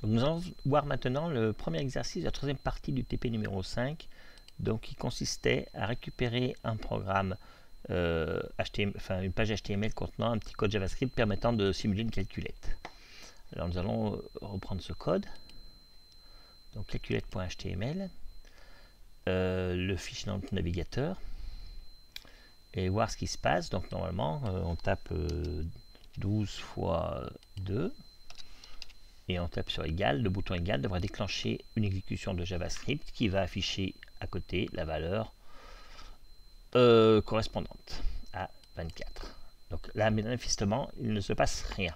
Donc nous allons voir maintenant le premier exercice de la troisième partie du TP numéro 5, donc qui consistait à récupérer un programme HTML, enfin une page HTML contenant un petit code JavaScript permettant de simuler une calculette. Alors nous allons reprendre ce code, donc calculette.html, le fichier dans notre navigateur, et voir ce qui se passe. Donc normalement on tape 12 fois 2 et on tape sur égal. Le bouton égal devrait déclencher une exécution de JavaScript qui va afficher à côté la valeur correspondante à 24. Donc là manifestement il ne se passe rien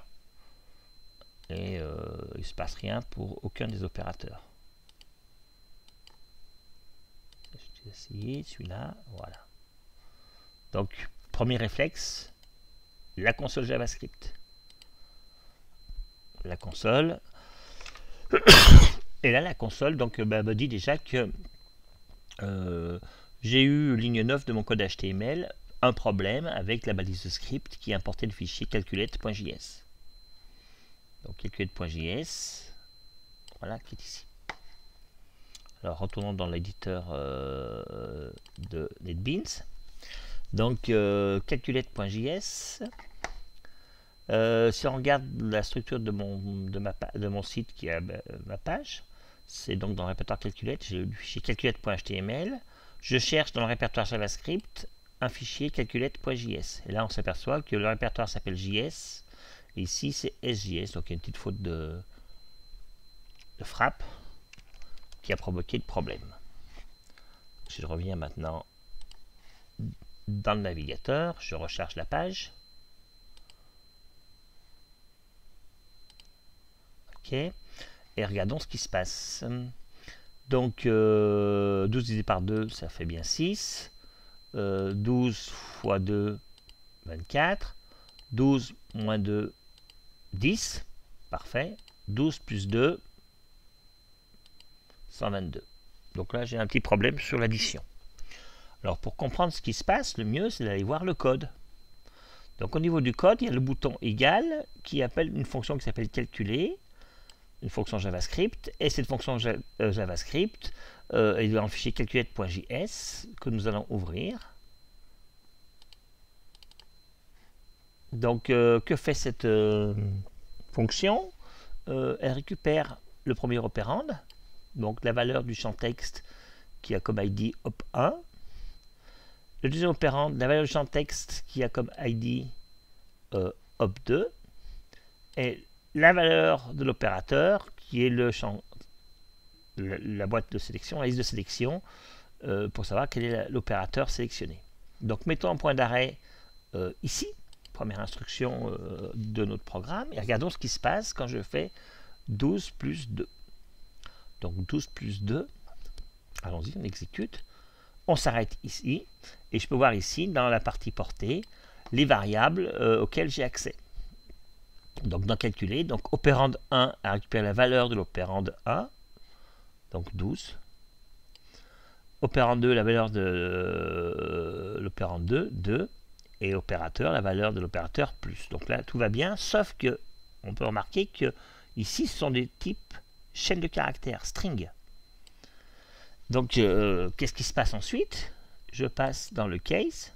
et il ne se passe rien pour aucun des opérateurs. Je vais essayer celui-là, voilà. Donc premier réflexe, la console JavaScript. La console et là la console donc me dit déjà que j'ai eu ligne 9 de mon code HTML un problème avec la balise de script qui importait le fichier calculette.js. Donc calculette.js, voilà, qui est ici. Alors retournons dans l'éditeur de NetBeans. Donc calculette.js. Si on regarde la structure de mon site qui est ma page, c'est donc dans le répertoire calculette, j'ai le fichier calculette.html. Je cherche dans le répertoire JavaScript un fichier calculette.js. Et là, on s'aperçoit que le répertoire s'appelle JS. Et ici, c'est SJS. Donc, il y a une petite faute de frappe qui a provoqué le problème. Si je reviens maintenant dans le navigateur, je recharge la page. OK. Et regardons ce qui se passe. Donc 12 divisé par 2, ça fait bien 6. 12 fois 2, 24. 12 moins 2, 10. Parfait. 12 plus 2, 122. Donc là, j'ai un petit problème sur l'addition. Alors pour comprendre ce qui se passe, le mieux, c'est d'aller voir le code. Donc au niveau du code, il y a le bouton égal qui appelle une fonction qui s'appelle calculer. Une fonction JavaScript, et cette fonction JavaScript est dans le fichier calculette.js que nous allons ouvrir. Donc que fait cette fonction? Elle récupère le premier opérande, donc la valeur du champ texte qui a comme ID op1, le deuxième opérande, la valeur du champ texte qui a comme ID op2, et la valeur de l'opérateur qui est le champ, la boîte de sélection, la liste de sélection, pour savoir quel est l'opérateur sélectionné. Donc mettons un point d'arrêt ici, première instruction de notre programme, et regardons ce qui se passe quand je fais 12 plus 2. Donc 12 plus 2, allons-y, on exécute, on s'arrête ici, et je peux voir ici, dans la partie portée, les variables auxquelles j'ai accès. Donc dans calculer, donc opérande 1 a récupéré la valeur de l'opérande 1, donc 12. Opérande 2, la valeur de l'opérande 2, 2. Et opérateur, la valeur de l'opérateur plus. Donc là, tout va bien, sauf que on peut remarquer que ici, ce sont des types chaîne de caractères, string. Donc qu'est-ce qui se passe ensuite? Je passe dans le case,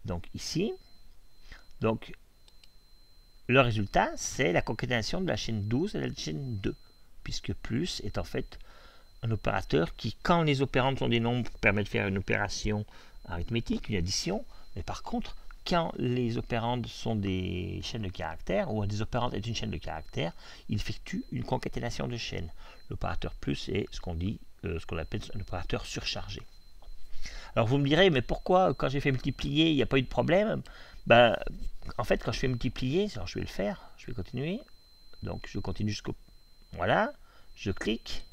donc ici. Donc le résultat, c'est la concaténation de la chaîne 12 et la chaîne 2, puisque plus est en fait un opérateur qui, quand les opérandes sont des nombres, permet de faire une opération arithmétique, une addition, mais par contre, quand les opérandes sont des chaînes de caractères, ou des opérandes est une chaîne de caractères, il effectue une concaténation de chaînes. L'opérateur plus est ce qu'on dit, ce qu'on appelle un opérateur surchargé. Alors vous me direz, mais pourquoi quand j'ai fait multiplier, il n'y a pas eu de problème? Ben, en fait, quand je fais multiplier, alors je vais le faire, je vais continuer. Donc je continue jusqu'au... Voilà, je clique,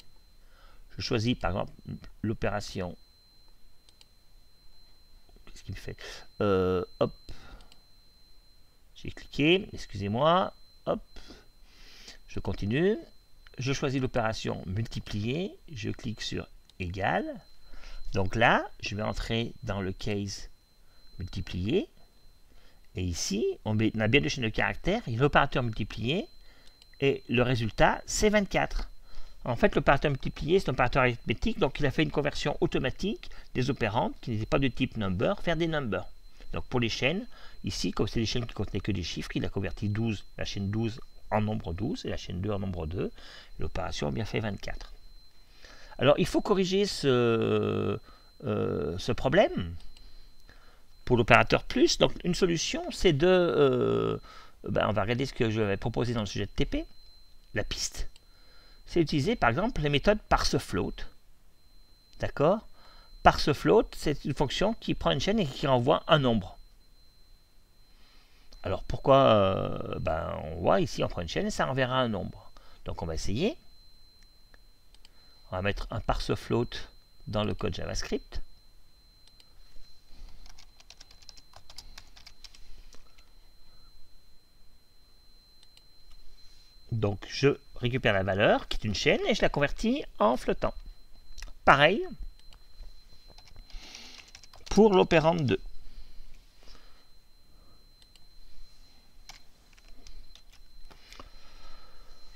je choisis par exemple l'opération. Qu'est-ce qu'il me fait? Hop, j'ai cliqué, excusez-moi, hop, je continue, je choisis l'opération multiplier, je clique sur égal. Donc là, je vais entrer dans le case multiplier. Et ici, on a bien deux chaînes de caractères, et l'opérateur multiplier et le résultat, c'est 24. En fait, l'opérateur multiplié, c'est un opérateur arithmétique, donc il a fait une conversion automatique des opérandes qui n'étaient pas de type number vers des numbers. Donc pour les chaînes, ici, comme c'est des chaînes qui contenaient que des chiffres, il a converti 12, la chaîne 12 en nombre 12 et la chaîne 2 en nombre 2. L'opération a bien fait 24. Alors, il faut corriger ce problème pour l'opérateur plus. Donc, une solution, c'est de... on va regarder ce que je vais proposer dans le sujet de TP. La piste, c'est utiliser, par exemple, les méthodes parseFloat. D'accord? ParseFloat, c'est une fonction qui prend une chaîne et qui renvoie un nombre. Alors, pourquoi on voit ici, on prend une chaîne et ça renverra un nombre. Donc, on va essayer. On va mettre un parseFloat dans le code JavaScript. Donc, je récupère la valeur, qui est une chaîne, et je la convertis en flottant. Pareil pour l'opérande 2.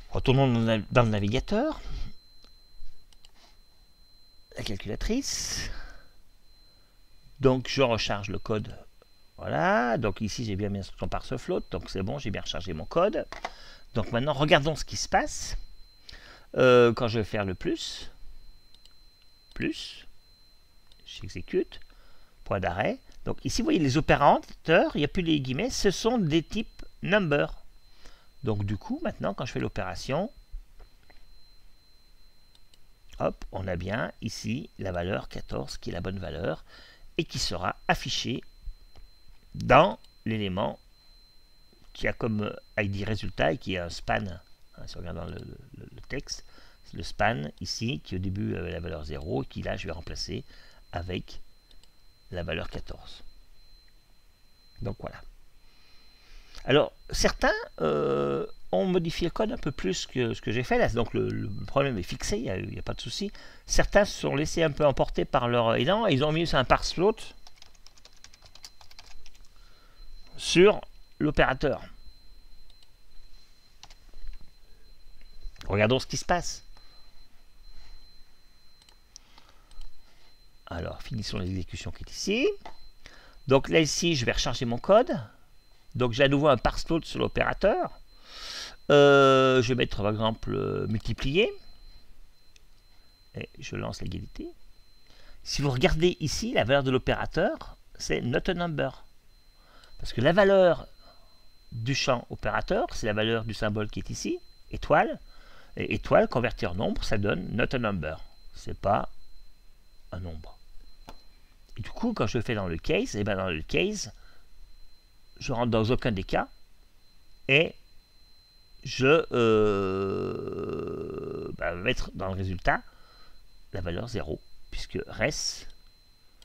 Retournons dans le navigateur. La calculatrice. Donc, je recharge le code. Voilà. Donc, ici, j'ai bien mis l'instruction parseFloat. Donc, c'est bon, j'ai bien rechargé mon code. Donc, maintenant, regardons ce qui se passe. Quand je vais faire le plus, j'exécute, point d'arrêt. Donc, ici, vous voyez les opérateurs, il n'y a plus les guillemets, ce sont des types number. Donc, du coup, maintenant, quand je fais l'opération, hop, on a bien ici la valeur 14 qui est la bonne valeur et qui sera affichée dans l'élément qui a comme ID résultat et qui est un span. Si on regarde dans le texte, c'est le span ici qui au début avait la valeur 0 et qui là je vais remplacer avec la valeur 14. Donc voilà. Alors certains ont modifié le code un peu plus que ce que j'ai fait là, donc le problème est fixé, il n'y a pas de souci. Certains se sont laissés un peu emporter par leur élan et ils ont mis un parseFloat sur l'opérateur. Regardons ce qui se passe. Alors, finissons l'exécution qui est ici. Donc là, ici, je vais recharger mon code. Donc, j'ai à nouveau un parseFloat sur l'opérateur. Je vais mettre, par exemple, multiplier. Et je lance l'égalité. Si vous regardez ici, la valeur de l'opérateur, c'est not a number. Parce que la valeur du champ opérateur, c'est la valeur du symbole qui est ici, étoile. Et étoile convertie en nombre, ça donne not a number. C'est pas un nombre. Et du coup, quand je le fais dans le case, et bien dans le case, je rentre dans aucun des cas et je vais mettre dans le résultat la valeur 0, puisque res,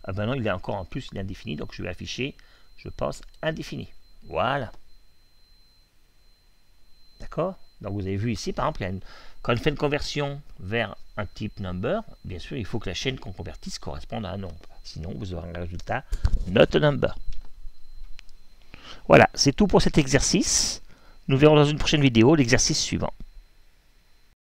maintenant il est encore en plus, il est indéfini, donc je vais afficher, je pense, indéfini. Voilà. D'accord? Donc vous avez vu ici, par exemple, quand on fait une conversion vers un type number, bien sûr, il faut que la chaîne qu'on convertisse corresponde à un nombre. Sinon, vous aurez un résultat not a number. Voilà, c'est tout pour cet exercice. Nous verrons dans une prochaine vidéo l'exercice suivant.